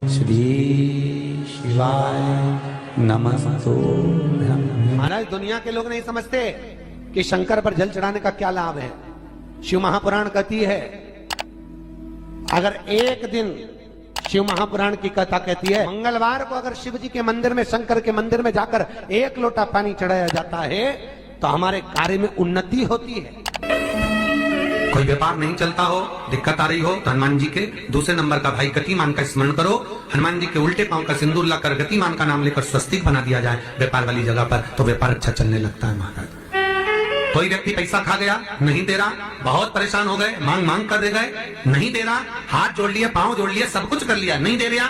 श्री शिवाय नमस्तो। महाराज, दुनिया के लोग नहीं समझते कि शंकर पर जल चढ़ाने का क्या लाभ है। शिव महापुराण कहती है, अगर एक दिन शिव महापुराण की कथा कहती है, मंगलवार को अगर शिव जी के मंदिर में, शंकर के मंदिर में जाकर एक लोटा पानी चढ़ाया जाता है तो हमारे कार्य में उन्नति होती है। कोई व्यापार नहीं चलता हो, दिक्कत आ रही हो तो हनुमान जी के दूसरे नंबर का भाई गतिमान का स्मरण करो। हनुमान जी के उल्टे पांव का सिंदूर लाकर गतिमान का नाम लेकर स्वस्तिक बना दिया जाए व्यापार वाली जगह पर, तो व्यापार अच्छा चलने लगता है। महाराज, कोई व्यक्ति पैसा खा गया, नहीं दे रहा, बहुत परेशान हो गए, मांग मांग कर दे गए, नहीं दे रहा, हाथ जोड़ लिया, पांव जोड़ लिया, सब कुछ कर लिया, नहीं दे रहा,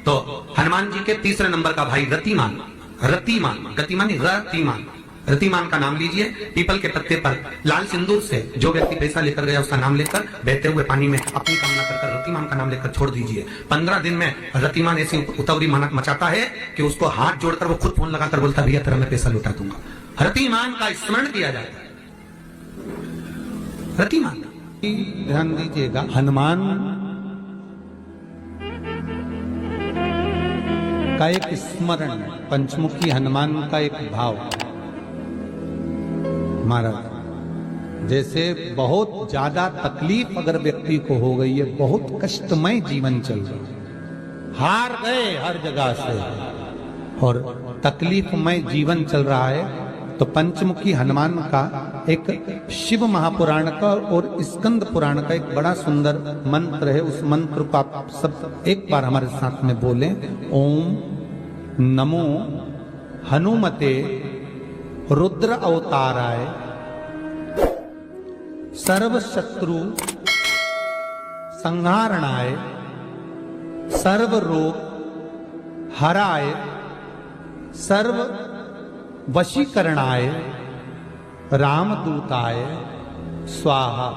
तो हनुमान जी के तीसरे नंबर का भाई रतिमान, रतिमान, गतिमान रतिमान, रतिमान का नाम लीजिए। पीपल के पत्ते पर लाल सिंदूर से जो व्यक्ति पैसा लेकर गया उसका नाम लेकर बहते हुए पानी में अपनी कामना कर रतिमान का नाम लेकर छोड़ दीजिए। 15 दिन में रतिमान ऐसी उतावली मचाता है कि उसको हाथ जोड़कर वो खुद फोन लगाकर बोलता, भैया तेरा मैं पैसा लौटा दूंगा। रतिमान का स्मरण किया जाता है। रतिमान, ध्यान दीजिएगा, हनुमान का एक स्मरण, पंचमुखी हनुमान का एक भाव। महाराज, जैसे बहुत ज्यादा तकलीफ अगर व्यक्ति को हो गई है, बहुत कष्टमय जीवन चल रहा है, हार गए हर जगह से और तकलीफमय जीवन चल रहा है, तो पंचमुखी हनुमान का एक शिव महापुराण का और स्कंद पुराण का एक बड़ा सुंदर मंत्र है। उस मंत्र को आप सब एक बार हमारे साथ में बोलें। ओम नमो हनुमते रुद्र अवताराय सर्व शत्रु संहारणाय सर्व रोग हराय सर्व वशीकरणाय रामदूताय स्वाहा।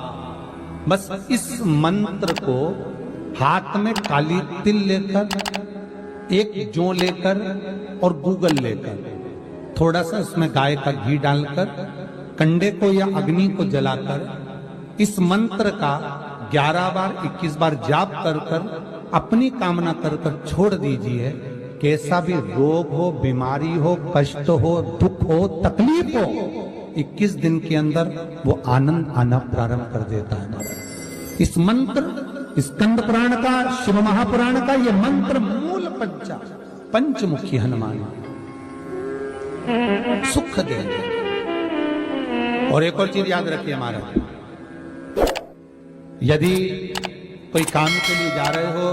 बस इस मंत्र को हाथ में काली तिल लेकर, एक जौ लेकर और गूगल लेकर, थोड़ा सा उसमें गाय का घी डालकर, कंडे को या अग्नि को जलाकर इस मंत्र का 11 बार 21 बार जाप कर कर अपनी कामना कर कर छोड़ दीजिए। कैसा भी रोग हो, बीमारी हो, कष्ट हो, दुख हो, तकलीफ हो, 21 दिन के अंदर वो आनंद आना प्रारंभ कर देता है। इस मंत्र, स्कंद पुराण का, शिव महापुराण का ये मंत्र मूल पंचमुखी हनुमान सुख देंगे। और एक और चीज याद रखिए महाराज, यदि कोई काम के लिए जा रहे हो,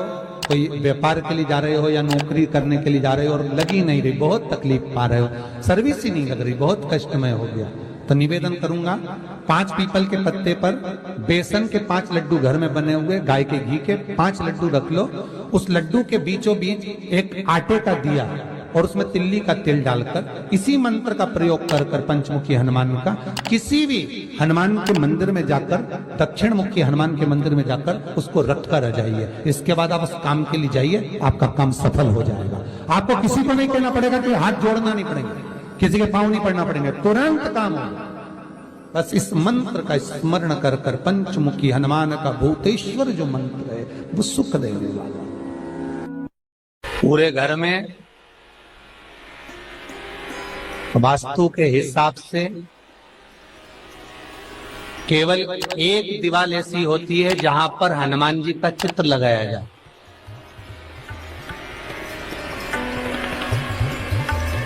कोई व्यापार के लिए जा रहे हो या नौकरी करने के लिए जा रहे हो और लगी नहीं रही, बहुत तकलीफ पा रहे हो, सर्विस ही नहीं लग रही, बहुत कष्टमय हो गया, तो निवेदन करूंगा 5 पीपल के पत्ते पर बेसन के 5 लड्डू घर में बने हुए, गाय के घी के 5 लड्डू रख लो। उस लड्डू के बीचों बीच एक आटे का दिया और उसमें तिल्ली का तेल डालकर इसी मंत्र का प्रयोग कर कर पंचमुखी हनुमान का किसी भी हनुमान के मंदिर में जाकर, दक्षिण मुखी हनुमान के मंदिर में जाकर उसको रख कर आ जाइए। इसके बाद आप उस काम के लिए जाइए, आपका काम सफल हो जाएगा। आपको किसी को नहीं कहना पड़ेगा कि हाथ जोड़ना नहीं पड़ेगा, किसी के पांव नहीं पड़ना पड़ेंगे, तुरंत काम होगा। बस इस मंत्र का स्मरण कर कर पंचमुखी हनुमान का भूतेश्वर जो मंत्र है वो सुख देने वाला। पूरे घर में वास्तु के हिसाब से केवल एक दीवार ऐसी होती है जहां पर हनुमान जी का चित्र लगाया जाए।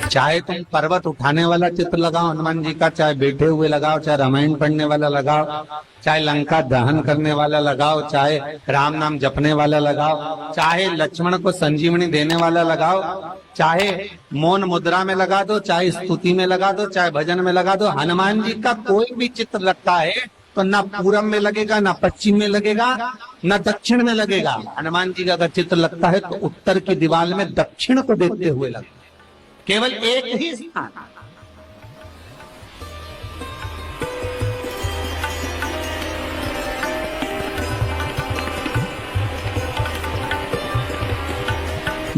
चाहे तुम पर्वत उठाने वाला चित्र लगाओ हनुमान जी का, चाहे बैठे हुए लगाओ, चाहे रामायण पढ़ने वाला लगाओ, चाहे लंका दहन करने वाला लगाओ, चाहे राम नाम जपने वाला लगाओ, चाहे लक्ष्मण को संजीवनी देने वाला लगाओ, चाहे मौन मुद्रा में लगा दो, चाहे स्तुति में लगा दो, चाहे भजन में लगा दो। हनुमान जी का कोई भी चित्र लगता है तो ना पूरब में लगेगा, ना पश्चिम में लगेगा, ना दक्षिण में लगेगा। हनुमान जी का अगर चित्र लगता है तो उत्तर की दीवार में दक्षिण को देखते हुए लगता है, केवल एक ही स्थान।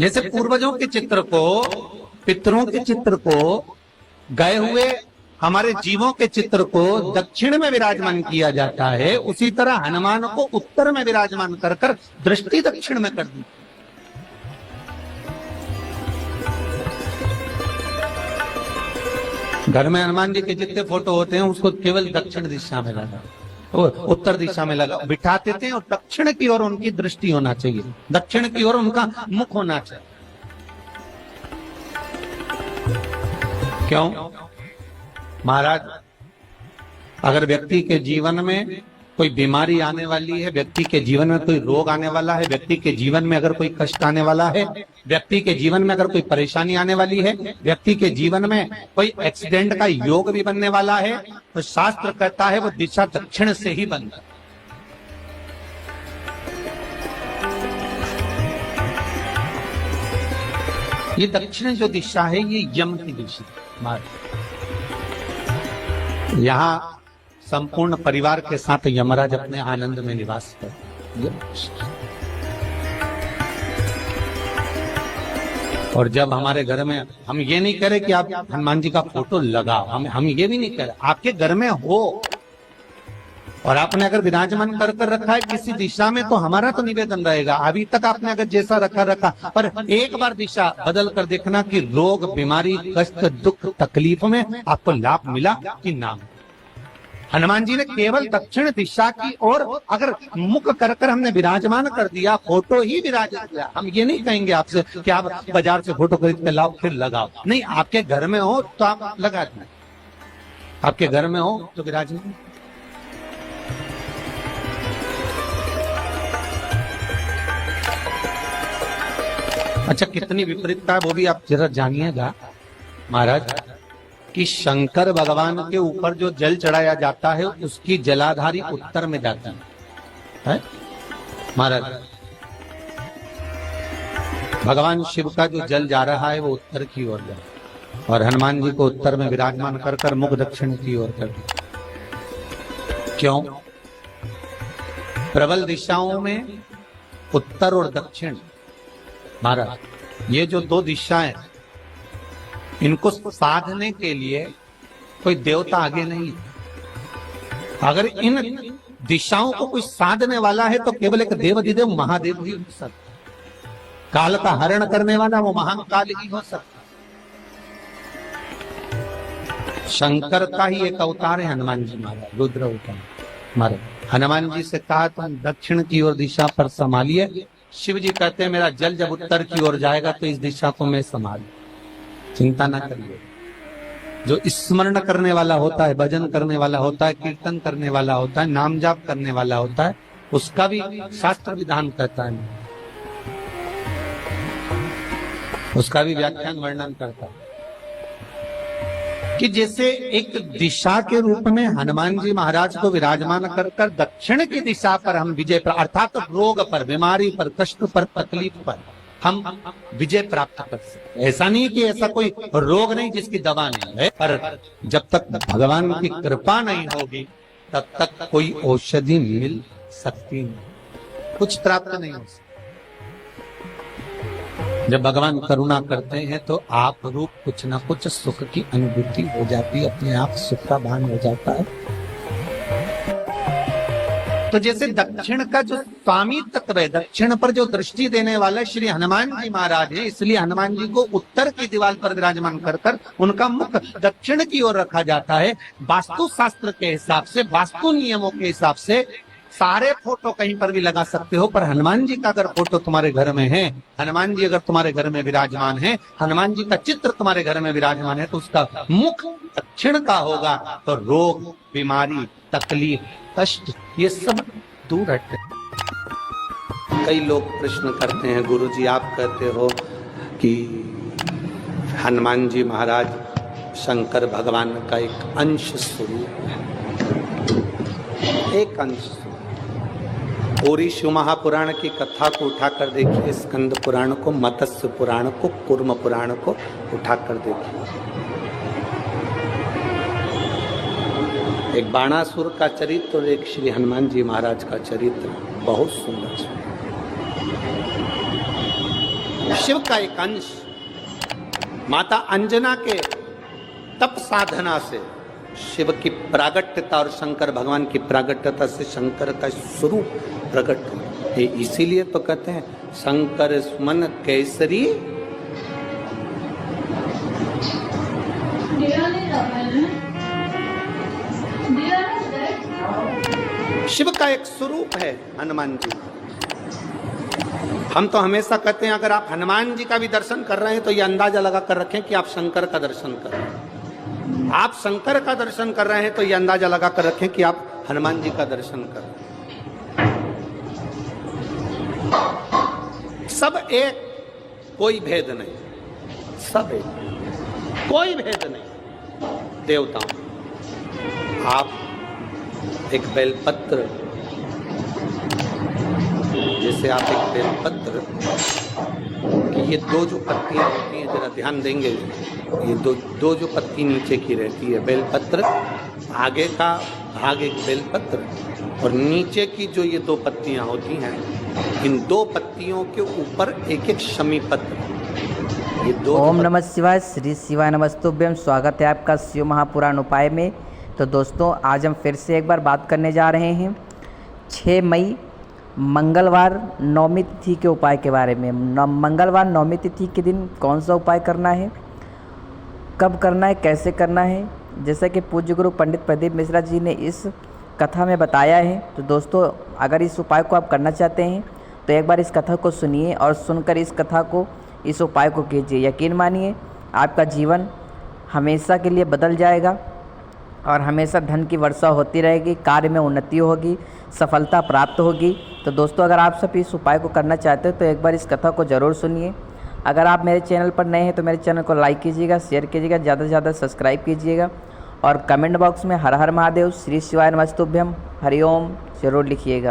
जैसे पूर्वजों के चित्र को, पितरों के चित्र को, गए हुए हमारे जीवों के चित्र को दक्षिण में विराजमान किया जाता है, उसी तरह हनुमान को उत्तर में विराजमान कर कर दृष्टि दक्षिण में कर दी। घर में हनुमान जी के जितने फोटो होते हैं उसको केवल दक्षिण दिशा में लगा, उत्तर दिशा में लगा बिठाते थे, और दक्षिण की ओर उनकी दृष्टि होना चाहिए, दक्षिण की ओर उनका मुख होना चाहिए। क्यों? महाराज, अगर व्यक्ति के जीवन में कोई बीमारी आने वाली है, व्यक्ति के जीवन में कोई रोग आने वाला है, व्यक्ति के जीवन में अगर कोई कष्ट आने वाला है, व्यक्ति के जीवन में अगर कोई परेशानी आने वाली है, व्यक्ति के जीवन में कोई एक्सीडेंट का योग भी बनने वाला है, तो शास्त्र कहता है वो दिशा दक्षिण से ही बनता है। ये दक्षिण जो दिशा है ये यम की दिशा। यहाँ संपूर्ण परिवार के साथ यमराज अपने आनंद में निवास करते। और जब हमारे घर में, हम ये नहीं कह रहे कि आप हनुमान जी का फोटो लगाओ, हम ये भी नहीं कह रहे, आपके घर में हो और आपने अगर विराजमान कर रखा है किसी दिशा में, तो हमारा तो निवेदन रहेगा, अभी तक आपने अगर जैसा रखा, पर एक बार दिशा बदल कर देखना कि रोग, बीमारी, कष्ट, दुख, तकलीफ में आपको लाभ मिला कि ना। हनुमान जी ने केवल दक्षिण दिशा की ओर अगर मुख कर हमने विराजमान कर दिया, फोटो ही विराजित किया। हम ये नहीं कहेंगे आपसे कि आप बाजार से फोटो खरीद के लाओ फिर लगाओ, नहीं, आपके घर में हो तो आप लगा दें, आपके घर में हो तो विराजमान। अच्छा, कितनी विपरीतता है वो भी आप जरा जानिएगा महाराज, कि शंकर भगवान के ऊपर जो जल चढ़ाया जाता है उसकी जलाधारी उत्तर में जाती है महाराज। भगवान शिव का जो जल जा रहा है वो उत्तर की ओर जा, और हनुमान जी को उत्तर में विराजमान कर मुख दक्षिण की ओर कर। क्यों? प्रबल दिशाओं में उत्तर और दक्षिण महाराज, ये जो दो दिशाएं, इनको साधने के लिए कोई देवता आगे नहीं। अगर इन दिशाओं को कोई साधने वाला है तो केवल एक देवाधिदेव महादेव ही हो सकता, काल का हरण करने वाला वो महान काल ही हो सकता। शंकर का ही एक अवतार है हनुमान जी महाराज, रुद्र अवतार महाराज। हनुमान जी से कहा तुम दक्षिण की ओर दिशा पर संभालिए, शिव जी कहते हैं मेरा जल जब उत्तर की ओर जाएगा तो इस दिशा को मैं संभालू, चिंता ना करिए। जो स्मरण करने वाला होता है, भजन करने वाला होता है, कीर्तन करने वाला होता है, नाम जाप करने वाला होता है, उसका भी शास्त्र विधान कहता है, उसका भी व्याख्यान वर्णन करता है कि जैसे एक दिशा के रूप में हनुमान जी महाराज को विराजमान कर दक्षिण की दिशा पर हम विजय, अर्थात रोग पर, बीमारी पर, कष्ट पर, तकलीफ पर हम विजय प्राप्त कर सकते। ऐसा नहीं कि ऐसा कोई रोग नहीं जिसकी दवा नहीं है, पर जब तक भगवान की कृपा नहीं होगी तब तक कोई औषधि मिल सकती नहीं, कुछ प्राप्त नहीं हो सकता। जब भगवान करुणा करते हैं तो आप रूप कुछ ना कुछ सुख की अनुभूति हो जाती है, अपने आप सुख का भान हो जाता है। तो जैसे दक्षिण का जो स्वामी तत्व है, दक्षिण पर जो दृष्टि देने वाला श्री हनुमान जी महाराज है, इसलिए हनुमान जी को उत्तर की दीवार पर विराजमान कर उनका मुख दक्षिण की ओर रखा जाता है। वास्तु शास्त्र के हिसाब से, वास्तु नियमों के हिसाब से सारे फोटो कहीं पर भी लगा सकते हो, पर हनुमान जी का अगर फोटो तुम्हारे घर में है, हनुमान जी अगर तुम्हारे घर में विराजमान है, हनुमान जी का चित्र तुम्हारे घर में विराजमान है, तो उसका मुख दक्षिण का होगा, तो रोग, बीमारी, तकलीफ, कष्ट ये सब दूर हटते। कई लोग प्रश्न करते हैं, गुरुजी आप कहते हो कि हनुमान जी महाराज शंकर भगवान का एक अंश स्वरूप है, एक अंश। पूरी शिव महापुराण की कथा को उठाकर देखिए, स्कंद पुराण को, मत्स्य पुराण को, कूर्म पुराण को उठाकर देखिए। एक बाणासुर का चरित्र और एक श्री हनुमान जी महाराज का चरित्र बहुत सुंदर है। शिव का एक अंश माता अंजना के तप साधना से शिव की प्रागट्यता और शंकर भगवान की प्रागट्यता से शंकर का स्वरूप प्रकट हुआ। इसीलिए तो कहते हैं शंकर सुमन केसरी शिव का एक स्वरूप है हनुमान जी। हम तो हमेशा कहते हैं अगर आप हनुमान जी का भी दर्शन कर रहे हैं तो ये अंदाजा लगा कर रखें कि आप शंकर का दर्शन कर रहे हैं। आप शंकर का दर्शन कर रहे हैं तो ये अंदाजा लगा कर रखें कि आप हनुमान जी का दर्शन कर रहे हैं। सब एक, कोई भेद नहीं, सब एक, कोई भेद नहीं। देवताओं, आप एक बेलपत्र, जैसे आप एक बेलपत्र कि ये दो जो पत्तियां होती हैं, जरा ध्यान देंगे, ये दो जो पत्ती नीचे की रहती है बेलपत्र, आगे का भाग एक बेलपत्र और नीचे की जो ये दो पत्तियां होती हैं, इन दो पत्तियों के ऊपर एक एक शमी पत्र। ये दो ओम नमः शिवाय, श्री शिवाय नमस्तुभ्यम। स्वागत है आपका शिव महापुराण उपाय में। तो दोस्तों, आज हम फिर से एक बार बात करने जा रहे हैं 6 मई मंगलवार नवमी तिथि के उपाय के बारे में। मंगलवार नवमी तिथि के दिन कौन सा उपाय करना है, कब करना है, कैसे करना है, जैसा कि पूज्य गुरु पंडित प्रदीप मिश्रा जी ने इस कथा में बताया है। तो दोस्तों, अगर इस उपाय को आप करना चाहते हैं तो एक बार इस कथा को सुनिए और सुनकर इस कथा को, इस उपाय को कीजिए। यकीन मानिए, आपका जीवन हमेशा के लिए बदल जाएगा और हमेशा धन की वर्षा होती रहेगी, कार्य में उन्नति होगी, सफलता प्राप्त होगी। तो दोस्तों, अगर आप सब इस उपाय को करना चाहते हो तो एक बार इस कथा को ज़रूर सुनिए। अगर आप मेरे चैनल पर नए हैं तो मेरे चैनल को लाइक कीजिएगा, शेयर कीजिएगा, ज़्यादा से ज़्यादा सब्सक्राइब कीजिएगा और कमेंट बॉक्स में हर हर महादेव, श्री शिवाय नमस्तुभ्यम, हरिओम ज़रूर लिखिएगा।